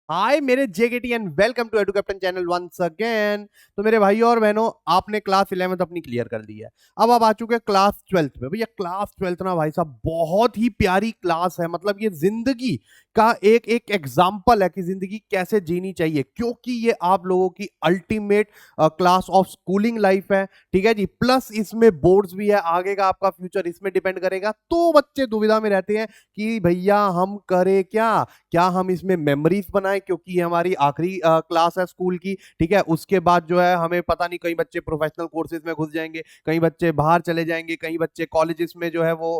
हाय मेरे जेकेटी and welcome to edu captain channel once again. तो मेरे भाई और बहनों, आपने क्लास 11th अपनी क्लियर कर ली है। अब आप आ चुके हैं क्लास 12th में। भैया क्लास 12th ना भाई साहब बहुत ही प्यारी क्लास है। मतलब ये जिंदगी का एक एक एग्जाम्पल है कि जिंदगी कैसे जीनी चाहिए, क्योंकि ये आप लोगों की ultimate class of schooling life है। ठीक है जी, प्लस इसमें बोर्ड्स भी है। आगे का आपका फ्यूचर इसमें डिपेंड करेगा। तो बच्चे दुविधा में रहते हैं कि भैया हम करें क्या, क्या हम इसमें मेमोरीज बनाएं, क्योंकि ये हमारी आखिरी क्लास है स्कूल की। ठीक है, उसके बाद जो है हमें पता नहीं, कई बच्चे प्रोफेशनल कोर्सेज में घुस जाएंगे, कई बच्चे बाहर चले जाएंगे, कई बच्चे कॉलेजेस में जो है वो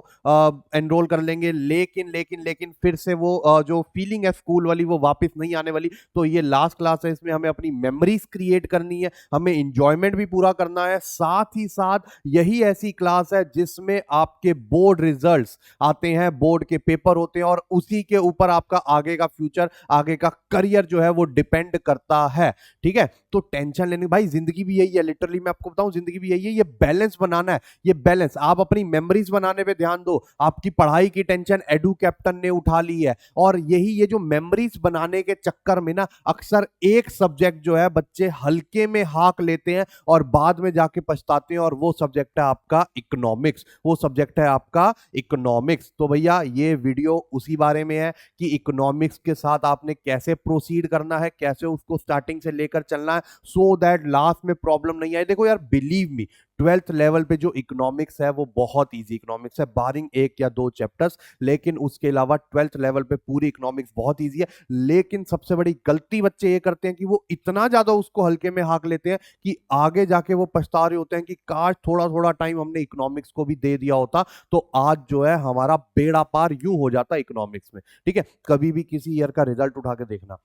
एनरोल कर लेंगे। लेकिन लेकिन लेकिन फिर से वो जो फीलिंग है स्कूल वाली वो वापस नहीं आने वाली। तो ये लास्ट क्लास है, इसमें हमें अपनी मेमोरीज क्रिएट करनी है, हमें इंजॉयमेंट भी पूरा करना है। साथ ही साथ यही ऐसी क्लास है जिसमें आपके बोर्ड रिजल्ट्स आते हैं, बोर्ड के पेपर होते हैं, और उसी के ऊपर आपका आगे का फ्यूचर, आगे का करियर जो है वो डिपेंड करता है। ठीक है, तो टेंशन लेने, भाई जिंदगी भी यही है। लिटरली मैं आपको बताऊं, जिंदगी भी यही है। ये बैलेंस बनाना है, ये बैलेंस। आप अपनी मेमोरीज बनाने पे ध्यान दो, आपकी पढ़ाई की टेंशन एडू कैप्टन ने उठा ली है। और यही, ये जो मेमोरीज बनाने के चक्कर में ना अक्सर एक सब्जेक्ट जो है बच्चे हल्के में हाक लेते हैं और बाद में जाके पछताते हैं, और वो सब्जेक्ट है आपका इकोनॉमिक्स। वो सब्जेक्ट है आपका इकोनॉमिक्स। तो भैया ये वीडियो उसी बारे में है कि इकोनॉमिक्स के साथ आपने कैसे प्रोसीड करना है, कैसे उसको स्टार्टिंग से लेकर चलना है, सो दैट लास्ट में प्रॉब्लम नहीं आए। देखो यार, बिलीव मी, 12th लेवल पे जो इकोनॉमिक्स है वो बहुत इजी इकोनॉमिक्स है, बारिंग एक या दो चैप्टर्स। लेकिन उसके अलावा 12th लेवल पे पूरी इकोनॉमिक्स बहुत इजी है। लेकिन सबसे बड़ी गलती बच्चे ये करते हैं कि वो इतना ज्यादा उसको हल्के में हाँक लेते हैं कि आगे जाके वो पछता रहे होते हैं कि काश थोड़ा थोड़ा टाइम हमने इकोनॉमिक्स को भी दे दिया होता, तो आज जो है हमारा बेड़ा पार यूं हो जाता इकोनॉमिक्स में। ठीक है, कभी भी किसी ईयर का रिजल्ट उठा के देखना,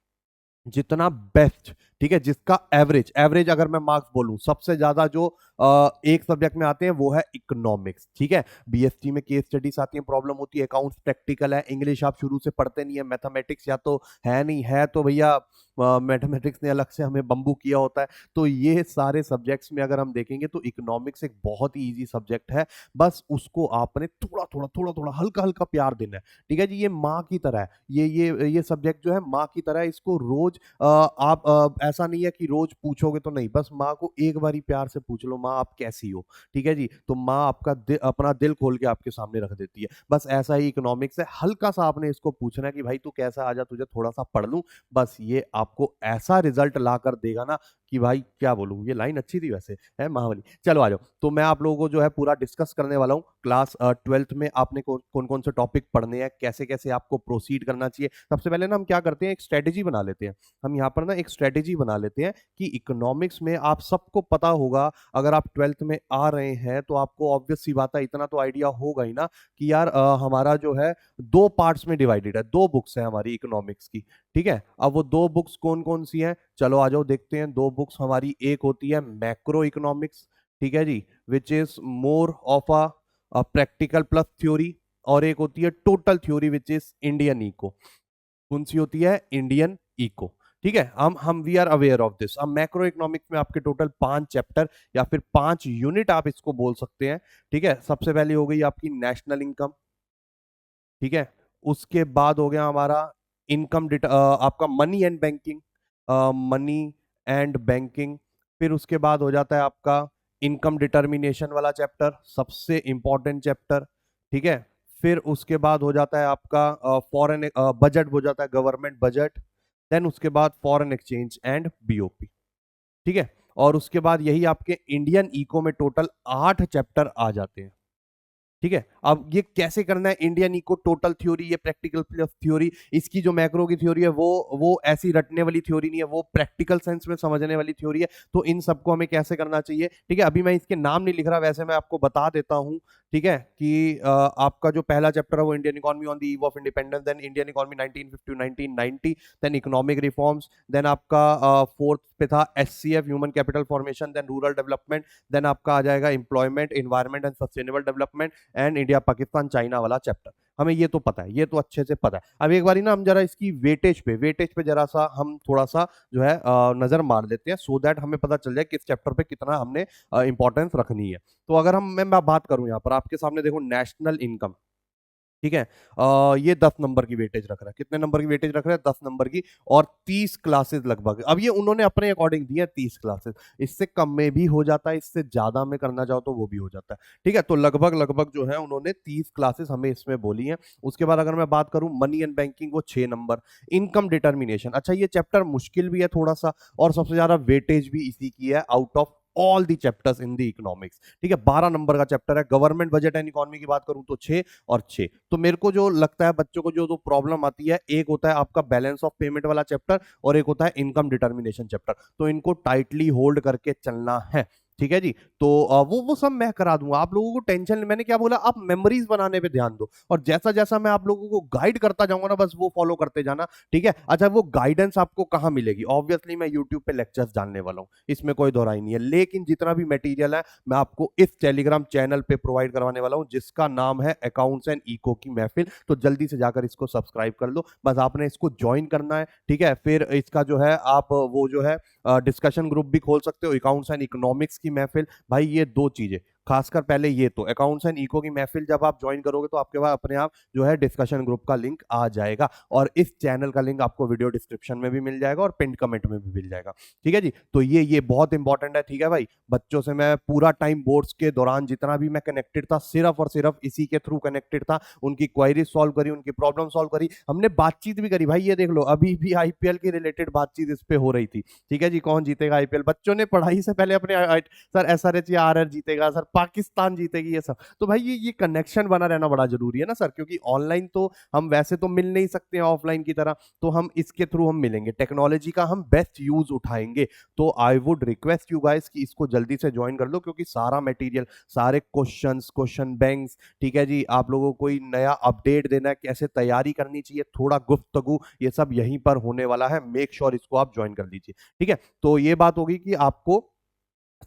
जितना बेस्ट, ठीक है, जिसका एवरेज एवरेज अगर मैं मार्क्स बोलूं, सबसे ज्यादा जो एक सब्जेक्ट में आते हैं वो है इकोनॉमिक्स। ठीक है, बीएसटी में केस स्टडीज आती है, प्रॉब्लम होती है, अकाउंट्स प्रैक्टिकल है, इंग्लिश आप शुरू से पढ़ते नहीं है, मैथमेटिक्स या तो है नहीं है तो भैया मैथमेटिक्स ने अलग से हमें बम्बू किया होता है। तो ये सारे सब्जेक्ट्स में अगर हम देखेंगे तो इकोनॉमिक्स एक बहुत ही इजी सब्जेक्ट है। बस उसको आपने थोड़ा थोड़ा थोड़ा थोड़ा हल्का हल्का प्यार देना है। ठीक है जी, ये माँ की तरह है। ये सब्जेक्ट जो है माँ की तरह है। इसको रोज आप ऐसा नहीं है कि रोज पूछोगे तो नहीं, बस माँ को एक बार ही प्यार से पूछ लो, माँ आप कैसी हो। ठीक है जी, तो माँ आपका अपना दिल खोल के आपके सामने रख देती है। बस ऐसा ही इकोनॉमिक्स है, हल्का सा आपने इसको पूछना है कि भाई तू कैसा, आजा तुझे थोड़ा सा पढ़ लूं। बस ये आपको ऐसा रिजल्ट ला कर देगा ना कि भाई क्या बोलूं। ये लाइन अच्छी थी वैसे, है महावली। चलो आ जाओ, तो मैं आप लोगों को जो है पूरा डिस्कस करने वाला हूँ। क्लास 12th में आपने कौन कौन से टॉपिक पढ़ने हैं, कैसे कैसे आपको प्रोसीड करना चाहिए। सबसे पहले ना हम क्या करते हैं, एक स्ट्रेटेजी बना लेते हैं। हम यहाँ पर ना एक स्ट्रेटेजी बना लेते हैं कि इकोनॉमिक्स में आप सबको पता होगा, अगर आप 12th में आ रहे हैं तो आपको ऑब्वियस सी बात है, इतना तो आइडिया होगा ही ना कि यार हमारा जो है दो पार्ट्स में डिवाइडेड है, दो बुक्स है हमारी इकोनॉमिक्स की। ठीक है, अब वो दो बुक्स कौन कौन सी हैं, चलो आ जाओ देखते हैं। दो बुक्स हमारी, एक होती है मैक्रो इकोनॉमिक्स, ठीक है जी, which is more of a practical plus theory, और एक होती है total theory which is Indian eco. कौन सी होती है, इंडियन इको। ठीक है, हम we are aware of this. अब मैक्रो इकोनॉमिक्स में आपके टोटल 5 चैप्टर या फिर 5 यूनिट आप इसको बोल सकते हैं। ठीक है, सबसे पहले हो गई आपकी नेशनल इनकम। ठीक है, उसके बाद हो गया हमारा इनकम आपका money and banking, money and banking. फिर उसके बाद हो जाता है आपका इनकम डिटर्मिनेशन वाला चैप्टर, सबसे इंपॉर्टेंट चैप्टर। ठीक है, फिर उसके बाद हो जाता है आपका फॉरेन बजट, हो जाता है गवर्नमेंट बजट। देन उसके बाद फॉरेन एक्सचेंज एंड बीओपी। ठीक है, और उसके बाद यही आपके इंडियन इको में टोटल 8 चैप्टर आ जाते हैं। ठीक है, अब ये कैसे करना है, इंडियन इको, टोटल थ्योरी, ये प्रैक्टिकल प्लस थ्योरी। इसकी जो मैक्रो की थ्योरी है वो ऐसी रटने वाली थ्योरी नहीं है, वो प्रैक्टिकल सेंस में समझने वाली थ्योरी है। तो इन सबको हमें कैसे करना चाहिए, ठीक है, अभी मैं इसके नाम नहीं लिख रहा, वैसे मैं आपको बता देता हूं। ठीक है, कि आपका जो पहला चैप्टर है वो Indian economy on the eve of independence, then Indian economy 1950 1990, then economic reforms, then आपका फोर्थ पे था HCF, human capital formation, then rural development, then आपका आ जाएगा employment, environment and sustainable development, and India Pakistan China वाला chapter. हमें ये तो पता है, ये तो अच्छे से पता है। अब एक बारी ना हम जरा इसकी वेटेज पे जरा सा हम थोड़ा सा जो है नजर मार लेते हैं, सो दैट हमें पता चल जाए किस चैप्टर पे कितना हमने इंपॉर्टेंस रखनी है। तो अगर मैं बात करूं यहाँ पर आपके सामने, देखो नेशनल इनकम। ठीक है। ये 10 नंबर की वेटेज रख रहा है। कितने नंबर की वेटेज रख रहा है? 10 नंबर की। और 30 क्लासेस लगभग। अब ये उन्होंने अपने अकॉर्डिंग दी है 30 क्लासेस। इससे कम में भी हो जाता है, इससे ज्यादा में करना चाहो तो वो भी हो जाता है। ठीक है, तो लगभग लगभग जो है उन्होंने 30 क्लासेस हमें इसमें बोली हैं। उसके बाद अगर मैं बात करूं मनी एंड बैंकिंग, वो 6 नंबर। इनकम डिटर्मिनेशन, अच्छा ये चैप्टर मुश्किल भी है थोड़ा सा, और सबसे ज्यादा वेटेज भी इसी की है out of all the chapters in the economics. ठीक है, 12 नंबर का चैप्टर है। गवर्नमेंट बजट एंड इकोनॉमी की बात करूं तो 6 और 6। तो मेरे को जो लगता है बच्चों को जो प्रॉब्लम आती है, एक होता है आपका बैलेंस ऑफ पेमेंट वाला चैप्टर और एक होता है इनकम डिटर्मिनेशन चैप्टर। तो इनको टाइटली होल्ड करके चलना है। ठीक है जी। तो वो सब मैं करा दूंगा, आप लोगों को टेंशन, मैंने क्या बोला, आप मेमोरीज बनाने पे ध्यान दो, और जैसा जैसा मैं आप लोगों को गाइड करता जाऊंगा ना, बस वो फॉलो करते जाना। ठीक है। अच्छा, वो गाइडेंस आपको कहाँ मिलेगी? ऑब्वियसली मैं यूट्यूब पे लेक्चर्स डालने वाला हूँ, इसमें कोई दोहराई नहीं है, लेकिन जितना भी मटेरियल है मैं आपको इस टेलीग्राम चैनल पे प्रोवाइड करवाने वाला हूं, जिसका नाम है अकाउंट्स एंड इको की महफिल। तो जल्दी से जाकर इसको सब्सक्राइब कर लो, बस आपने इसको ज्वाइन करना है। ठीक है, फिर इसका जो है आप वो जो है डिस्कशन ग्रुप भी खोल सकते हो, अकाउंट्स एंड इकोनॉमिक्स की महफिल। भाई ये दो चीजें, खासकर पहले ये तो अकाउंट्स एंड इको की महफिल जब आप ज्वाइन करोगे तो आपके पास अपने आप जो है डिस्कशन ग्रुप का लिंक आ जाएगा, और इस चैनल का लिंक आपको वीडियो डिस्क्रिप्शन में भी मिल जाएगा और पिन कमेंट में भी मिल जाएगा। ठीक है जी। तो ये बहुत इंपॉर्टेंट है। ठीक है भाई, बच्चों से मैं पूरा टाइम बोर्ड्स के दौरान जितना भी मैं कनेक्टेड था, सिर्फ और सिर्फ इसी के थ्रू कनेक्टेड था। उनकी क्वायरीज सॉल्व करी, उनकी प्रॉब्लम सॉल्व करी, हमने बातचीत भी करी। भाई ये देख लो, अभी भी आईपीएल के रिलेटेड बातचीत इस पे हो रही थी। ठीक है जी, कौन जीतेगा आईपीएल, बच्चों ने पढ़ाई से पहले अपने सर एसआरएच या आरआर जीतेगा, सर पाकिस्तान जीतेगी, ये सब। तो भाई ये कनेक्शन बना रहना बड़ा जरूरी है ना सर, क्योंकि ऑनलाइन तो हम वैसे तो मिल नहीं सकते हैं ऑफलाइन की तरह, तो हम इसके थ्रू हम मिलेंगे, टेक्नोलॉजी का हम बेस्ट यूज उठाएंगे। तो I would request you guys कि इसको जल्दी से ज्वाइन कर लो, क्योंकि सारा मटेरियल, सारे क्वेश्चंस, क्वेश्चन बैंक्स, ठीक है जी, आप लोगों को कोई नया अपडेट देना है, कैसे तैयारी करनी चाहिए, थोड़ा गुफ्तगू, ये सब यहीं पर होने वाला है। मेक श्योर इसको आप ज्वाइन कर लीजिए। ठीक है, तो ये बात होगी कि आपको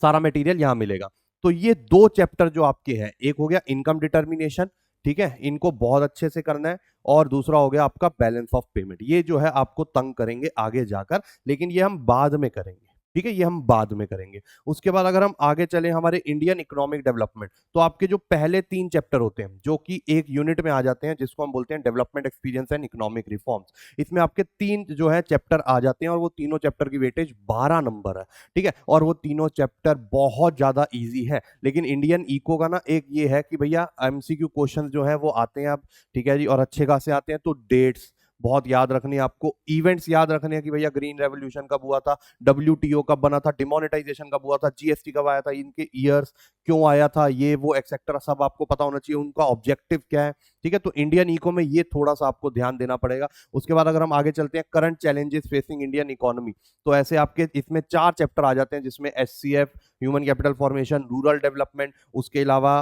सारा मटेरियल यहां मिलेगा। तो ये दो चैप्टर जो आपके हैं, एक हो गया इनकम डिटर्मिनेशन, ठीक है, इनको बहुत अच्छे से करना है, और दूसरा हो गया आपका बैलेंस ऑफ पेमेंट। ये जो है आपको तंग करेंगे आगे जाकर, लेकिन ये हम बाद में करेंगे। ठीक है, ये हम बाद में करेंगे। उसके बाद अगर हम आगे चले हमारे इंडियन इकोनॉमिक डेवलपमेंट, तो आपके जो पहले 3 चैप्टर होते हैं जो कि एक यूनिट में आ जाते हैं, जिसको हम बोलते हैं development experience and economic reforms, इसमें आपके 3 जो है चैप्टर आ जाते हैं, और वो तीनों चैप्टर की वेटेज 12 नंबर है। ठीक है, और वो तीनों चैप्टर बहुत ज्यादा इजी है। लेकिन इंडियन इको का ना एक ये है कि भैया एमसीक्यू क्वेश्चन जो है वो आते हैं अब, ठीक है जी, और अच्छे खासे आते हैं। तो डेट्स बहुत याद रखनी है आपको, इवेंट्स याद रखने हैं कि भैया ग्रीन रेवोल्यूशन कब हुआ था, डब्ल्यूटीओ कब बना था, डिमोनेटाइजेशन कब हुआ था, जीएसटी कब आया था, इनके ईयर्स क्यों आया था, ये वो एक्सेट्रा सब आपको पता होना चाहिए, उनका ऑब्जेक्टिव क्या है। ठीक है, तो इंडियन इको में ये थोड़ा सा आपको ध्यान देना पड़ेगा। उसके बाद अगर हम आगे चलते हैं, current challenges facing Indian economy, तो ऐसे आपके इसमें 4 चैप्टर आ जाते हैं, जिसमें HCF, human capital formation, rural development, उसके अलावा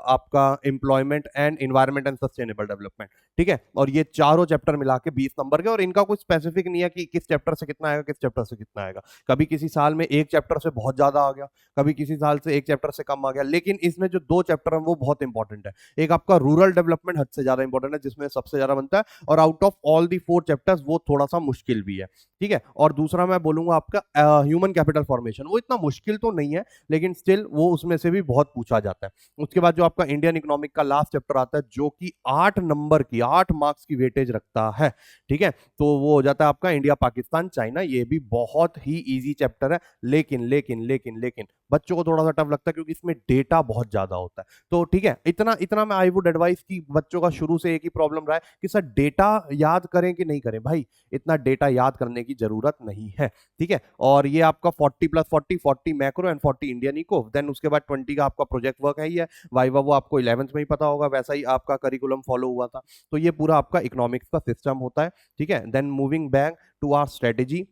आपका employment and environment and sustainable development. ठीक है, और ये चारों चैप्टर मिला के 20 नंबर के, और इनका कुछ स्पेसिफिक नहीं है कि किस चैप्टर से कितना आएगा, किस चैप्टर से कितना आएगा। कभी किसी साल में एक चैप्टर से बहुत ज्यादा आ गया, कभी किसी साल से एक चैप्टर से कम आ गया, लेकिन इसमें जो 2 चैप्टर है वो बहुत इंपॉर्टेंट है। एक आपका रूरल डेवलपमेंट हद से ज्यादा इंपॉर्टेंट है, जिसमें सबसे ज्यादा बनता है, और out of all the 4 chapters वो थोड़ा सा मुश्किल भी है। ठीक है, और दूसरा मैं बोलूंगा आपका ह्यूमन कैपिटल फॉर्मेशन, वो इतना मुश्किल तो नहीं है, लेकिन स्टिल वो उसमें से भी बहुत पूछा जाता है। उसके बाद जो आपका इंडियन इकोनॉमिक का लास्ट चैप्टर आता है, जो कि 8 नंबर की 8 मार्क्स की वेटेज रखता है। ठीक है, तो वो हो जाता है आपका इंडिया पाकिस्तान चाइना, ये भी बहुत ही इजी चैप्टर है, लेकिन लेकिन लेकिन लेकिन बच्चों को थोड़ा सा टफ लगता है, क्योंकि इसमें डेटा बहुत ज्यादा होता है। तो ठीक है, इतना इतना मैं आई वुड एडवाइस कि बच्चों का शुरू से एक ही प्रॉब्लम रहा है कि सर डेटा याद करें कि नहीं करें। भाई इतना डेटा याद करने की जरूरत नहीं है। ठीक है, और ये आपका 40 + 40, 40 macro and 40 Indian eco, then उसके बाद 20 का आपका प्रोजेक्ट वर्क है ही है, वाइवा वो आपको 11th में ही पता होगा, वैसा ही आपका करिकुलम फॉलो हुआ था। तो ये पूरा आपका इकोनॉमिक्स का सिस्टम होता है। ठीक है, then moving back to our strategy.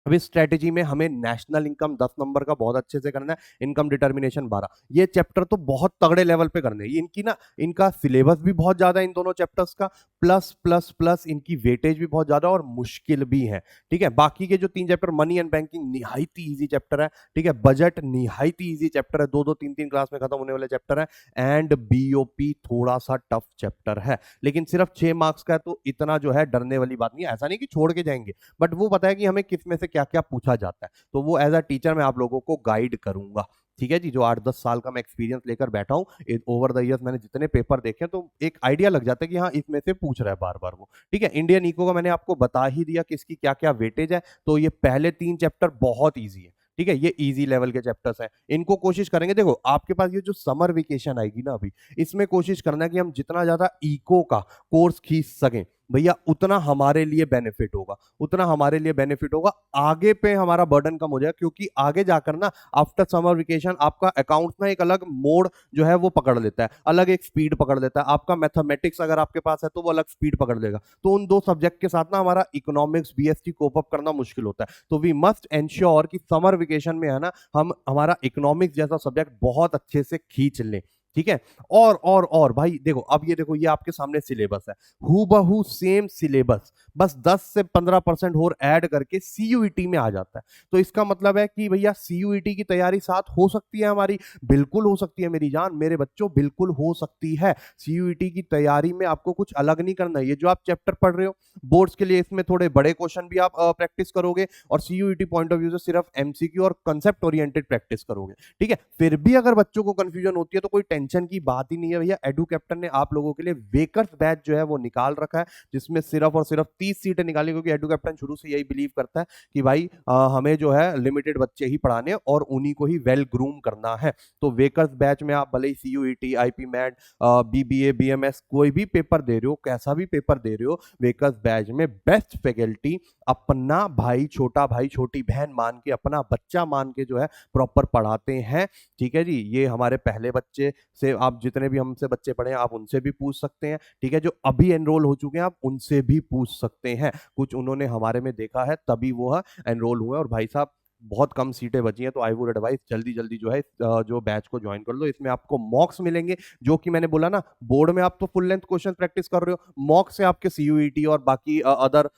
अब इस स्ट्रेटेजी में हमें नेशनल इनकम 10 नंबर का बहुत अच्छे से करना है, इनकम डिटर्मिनेशन 12। ये चैप्टर तो बहुत तगड़े लेवल पे करने हैं, इनकी ना, इनका सिलेबस भी बहुत ज्यादा है इन दोनों चैप्टर्स का, प्लस प्लस प्लस इनकी वेटेज भी बहुत ज्यादा और मुश्किल भी है। ठीक है, बाकी के जो 3 चैप्टर, मनी एंड बैंकिंग निहायती इजी चैप्टर है। ठीक है, बजट निहायती इजी चैप्टर है, 2-2 3-3 क्लास में खत्म होने वाले चैप्टर है, एंड बीओपी थोड़ा सा टफ चैप्टर है, लेकिन सिर्फ 6 मार्क्स का है, तो इतना जो है डरने वाली बात नहीं है। ऐसा नहीं कि छोड़ के जाएंगे, बट वो पता है कि हमें किस में से क्या क्या पूछा जाता है, तो वो एज अ टीचर मैं आप लोगों को गाइड करूंगा। ठीक है जी, जो 8-10 साल का मैं एक्सपीरियंस लेकर बैठा हूँ, ओवर द ईयर्स मैंने जितने पेपर देखे हैं, तो एक आइडिया लग जाता है कि हाँ, इसमें से पूछ रहा है बार-बार वो। ठीक है, इंडियन इको का मैंने आपको बता ही दिया कि इसकी क्या-क्या वेटेज है, तो ये पहले 3 चैप्टर बहुत ईज़ी है। ठीक है, ये ईज़ी लेवल के चैप्टर्स हैं। इनको कोशिश करेंगे, देखो आपके पास ये जो समर वेकेशन आएगी ना अभी, इसमें कोशिश करना है कि हम जितना ज़्यादा इको का कोर्स खींच सकें, भैया उतना हमारे लिए बेनिफिट होगा, उतना हमारे लिए बेनिफिट होगा। आगे पे हमारा बर्डन कम हो जाएगा, क्योंकि आगे जाकर ना आफ्टर समर वेकेशन आपका अकाउंट्स ना एक अलग मोड जो है वो पकड़ लेता है, अलग एक स्पीड पकड़ लेता है। आपका मैथमेटिक्स अगर आपके पास है तो वो अलग स्पीड पकड़ लेगा। तो उन 2 सब्जेक्ट के साथ ना हमारा इकोनॉमिक्स, बीएसटी कोप अप करना मुश्किल होता है। तो वी मस्ट एंश्योर कि समर वेकेशन में है ना हम हमारा इकोनॉमिक्स जैसा सब्जेक्ट बहुत अच्छे से खींच लें। ठीक है, और भाई देखो, अब ये देखो, ये आपके सामने सिलेबस है, हूबहू सेम सिलेबस, बस 10 से 15% और ऐड करके सीयूईटी में आ जाता है। तो इसका मतलब है कि भैया सीयूईटी की तैयारी साथ हो सकती है हमारी, बिल्कुल हो सकती है मेरी जान, मेरे बच्चों, बिल्कुल हो सकती है। सीयूईटी की तैयारी में आपको कुछ अलग नहीं करना है। ये जो आप चैप्टर पढ़ रहे हो बोर्ड्स के लिए, इसमें थोड़े बड़े क्वेश्चन भी आप प्रैक्टिस करोगे, और सीयूईटी पॉइंट ऑफ व्यू से सिर्फ एमसीक्यू और कंसेप्ट ओरिएंटेड प्रैक्टिस करोगे। ठीक है, फिर भी अगर बच्चों को कंफ्यूजन होती है तो कोई टेंशन की बात ही नहीं है भैया। एडू कैप्टन ने आप लोगों के लिए वेकर्स बैच जो है वो निकाल रखा है, जिसमें सिर्फ और सिर्फ 30 सीटें निकाली, क्योंकि एडू कैप्टन शुरू से यही बिलीव करता है कि भाई हमें जो है लिमिटेड बच्चे ही पढ़ाने और उन्हीं को ही वेल ग्रूम करना है। तो वेकर्स बैच में आप भले ही CUET, IPMAT, BBA, BMS कोई भी पेपर दे रहे हो, कैसा भी पेपर दे रहे हो, वेकर्स बैच में बेस्ट फैकल्टी अपना भाई, छोटा भाई, छोटी बहन मान के, अपना बच्चा मान के जो है प्रॉपर पढ़ाते हैं। ठीक है जी, ये हमारे पहले बच्चे से, आप जितने भी हमसे बच्चे पढ़े हैं आप उनसे भी पूछ सकते हैं। ठीक है, जो अभी एनरोल हो चुके हैं आप उनसे भी पूछ सकते हैं, कुछ उन्होंने हमारे में देखा है तभी वो एनरोल हुए। और भाई साहब बहुत कम सीटें बची हैं, तो आई वुड एडवाइस जल्दी जल्दी जो है जो बैच को ज्वाइन कर लो। इसमें आपको मॉक्स मिलेंगे, जो कि मैंने बोला ना, बोर्ड में आप तो फुल लेंथ क्वेश्चन प्रैक्टिस कर रहे हो, मॉक से आपके सीयूईटी और बाकी अदर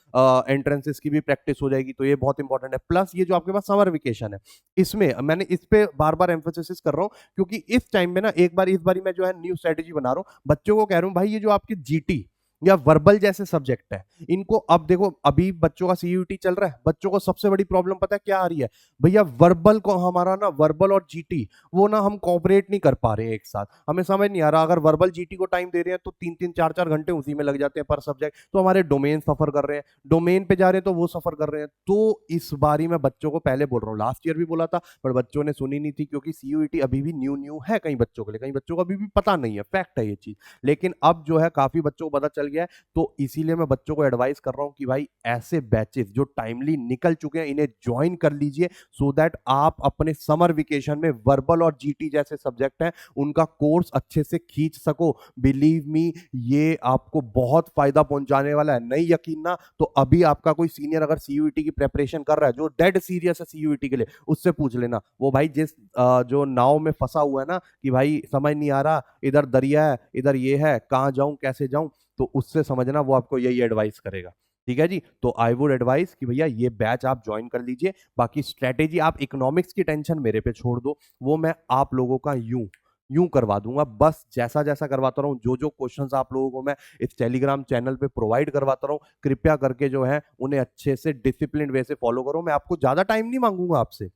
एंट्रेंसेस की भी प्रैक्टिस हो जाएगी। तो ये बहुत इंपॉर्टेंट है। प्लस ये जो आपके पास समर वेकेशन है, इसमें मैंने इस पे बार बार एम्फोसिस कर रहा हूँ, क्योंकि इस टाइम में ना एक बार, इस बारी मैं जो है न्यू स्ट्रेटेजी बना रहा हूँ, बच्चों को कह रहा हूँ भाई ये जो आपके जीटी या वर्बल जैसे सब्जेक्ट है, इनको अब देखो, अभी बच्चों का सीयूटी चल रहा है, बच्चों को सबसे बड़ी प्रॉब्लम पता है क्या आ रही है भैया? वर्बल को हमारा ना, वर्बल और जीटी वो ना हम कोऑपरेट नहीं कर पा रहे हैं एक साथ। हमें समझ नहीं आ रहा, अगर वर्बल जीटी को टाइम दे रहे हैं तो 3-3 4-4 घंटे उसी में लग जाते हैं पर सब्जेक्ट, तो हमारे डोमेन सफर कर रहे हैं, डोमेन पे जा रहे हैं तो वो सफर कर रहे हैं। तो इस बारी मैं बच्चों को पहले बोल रहा हूँ, लास्ट ईयर भी बोला था पर बच्चों ने सुनी नहीं थी, क्योंकि सीयूईटी अभी भी न्यू न्यू है कई बच्चों के लिए, कई बच्चों को अभी भी पता नहीं है, फैक्ट है ये चीज। लेकिन अब जो है काफी बच्चों को पता चल गया है, तो इसीलिए मैं बच्चों को एडवाइस कर रहा हूं कि भाई ऐसे बैचेस जो टाइमली निकल चुके हैं इन्हें ज्वाइन कर लीजिए, सो दैट आप अपने समर वेकेशन में वर्बल और जीटी जैसे सब्जेक्ट हैं उनका कोर्स अच्छे से खींच सको। बिलीव मी, ये आपको बहुत फायदा पहुंचाने वाला है। नहीं यकीन ना, तो अभी आपका कोई सीनियर अगर सीयूईटी की प्रेपरेशन कर रहा है, जो डेड सीरियस है सीयूईटी के लिए, उससे पूछ लेना। वो भाई जिस जो नाव में फंसा हुआ है ना, कि भाई समझ नहीं आ रहा, इधर दरिया है, इधर ये है, कहां जाऊं, कैसे जाऊं, तो उससे समझना, वो आपको यही एडवाइस करेगा। ठीक है जी, तो आई वुड एडवाइस कि भैया ये बैच आप ज्वाइन कर लीजिए। बाकी स्ट्रेटेजी, आप इकोनॉमिक्स की टेंशन मेरे पे छोड़ दो, वो मैं आप लोगों का यूं यूं करवा दूंगा। बस जैसा जैसा करवाता रहूं, जो जो क्वेश्चंस आप लोगों को मैं इस टेलीग्राम चैनल पे प्रोवाइड करवाता रहूं, कृपया करके जो है उन्हें अच्छे से डिसिप्लिन वे से फॉलो करो। मैं आपको ज्यादा टाइम नहीं मांगूंगा आपसे,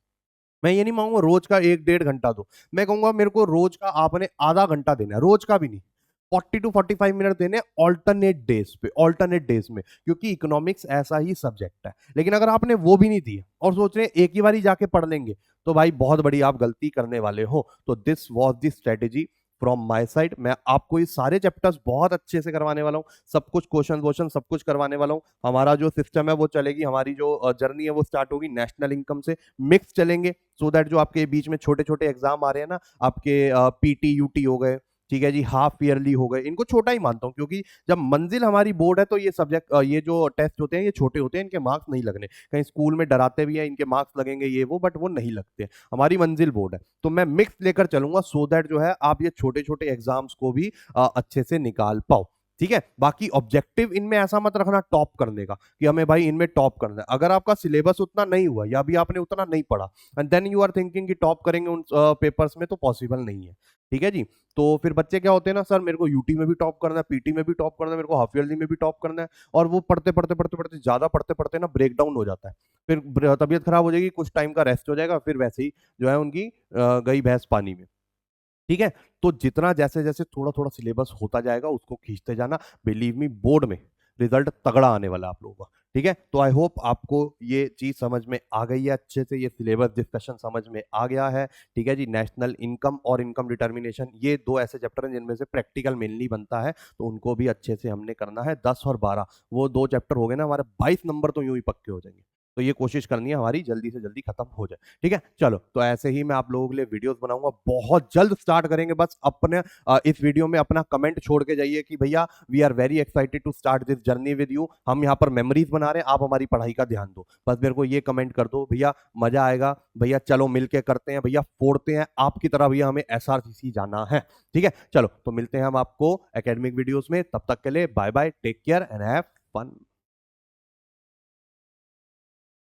मैं ये नहीं मांगूंगा रोज का 1-1.5 घंटा दो, मैं कहूंगा मेरे को रोज का आपने आधा घंटा देना है, रोज का भी नहीं, 40 to 45 मिनट देने ऑल्टरनेट डेज में, क्योंकि इकोनॉमिक्स ऐसा ही सब्जेक्ट है। लेकिन अगर आपने वो भी नहीं दिए और सोच रहे हैं एक ही बारी जाके पढ़ लेंगे, तो भाई बहुत बड़ी आप गलती करने वाले हो। तो this was the strategy from my side. मैं आपको ये सारे चैप्टर्स बहुत अच्छे से करवाने वाला हूँ, सब कुछ क्वेश्चन सब कुछ करवाने वाला हूँ। हमारा जो सिस्टम है वो चलेगी, हमारी जो जर्नी है वो स्टार्ट होगी नेशनल इनकम से, मिक्स चलेंगे, सो दैट जो आपके बीच में छोटे छोटे एग्जाम आ रहे हैं ना, आपके पीटी यूटी हो गए, ठीक है जी, हाफ ईयरली हो गए, इनको छोटा ही मानता हूँ, क्योंकि जब मंजिल हमारी बोर्ड है तो ये सब्जेक्ट, ये जो टेस्ट होते हैं ये छोटे होते हैं, इनके मार्क्स नहीं लगने। कहीं स्कूल में डराते भी हैं इनके मार्क्स लगेंगे ये वो, बट वो नहीं लगते। हमारी मंजिल बोर्ड है, तो मैं मिक्स लेकर चलूंगा, सो दैट जो है आप ये छोटे छोटे एग्जाम्स को भी अच्छे से निकाल पाओ। ठीक है। बाकी ऑब्जेक्टिव इनमें ऐसा मत रखना टॉप करने का कि हमें भाई इनमें टॉप करना है। अगर आपका सिलेबस उतना नहीं हुआ या भी आपने उतना नहीं पढ़ा and then you are thinking कि टॉप करेंगे उन पेपर्स में, तो पॉसिबल नहीं है। ठीक है जी। तो फिर बच्चे क्या होते हैं ना, सर मेरे को यूटी में भी टॉप करना है, पीटी में भी टॉप करना है, मेरे को हाफ ईयरली में भी टॉप करना है, और वो पढ़ते पढ़ते पढ़ते पढ़ते ज्यादा पढ़ते पढ़ते ना ब्रेक डाउन हो जाता है। फिर तबीयत खराब हो जाएगी, कुछ टाइम का रेस्ट हो जाएगा, फिर वैसे ही जो है उनकी गई भैंस पानी में। ठीक है। तो जितना जैसे जैसे थोड़ा थोड़ा सिलेबस होता जाएगा उसको खींचते जाना, बिलीव मी बोर्ड में रिजल्ट तगड़ा आने वाला है आप लोगों का। ठीक है। तो आई होप आपको ये चीज समझ में आ गई है अच्छे से, ये सिलेबस डिस्कशन समझ में आ गया है। ठीक है जी। नेशनल इनकम और इनकम डिटर्मिनेशन, ये दो ऐसे चैप्टर हैं जिनमें से प्रैक्टिकल मेनली बनता है, तो उनको भी अच्छे से हमने करना है। 10 और 12 वो दो चैप्टर हो गए ना, हमारे 22 नंबर तो यूं ही पक्के हो जाएंगे। तो ये कोशिश करनी है हमारी जल्दी से जल्दी खत्म हो जाए। ठीक है। चलो, तो ऐसे ही मैं आप लोगों के लिए वीडियोस बनाऊंगा, बहुत जल्द स्टार्ट करेंगे। बस अपने इस वीडियो में अपना कमेंट छोड़ के जाइए कि भैया we are very excited to start this journey with you, हम यहाँ पर मेमोरीज बना रहे हैं, आप हमारी पढ़ाई का ध्यान दो। बस मेरे को ये कमेंट कर दो भैया, मजा आएगा भैया, चलो मिलके करते हैं भैया, फोड़ते हैं आपकी तरह भैया, हमें एसआरसीसी जाना है। ठीक है। चलो, तो मिलते हैं हम आपको एकेडमिक वीडियोस में, तब तक के लिए bye bye, take care and have fun.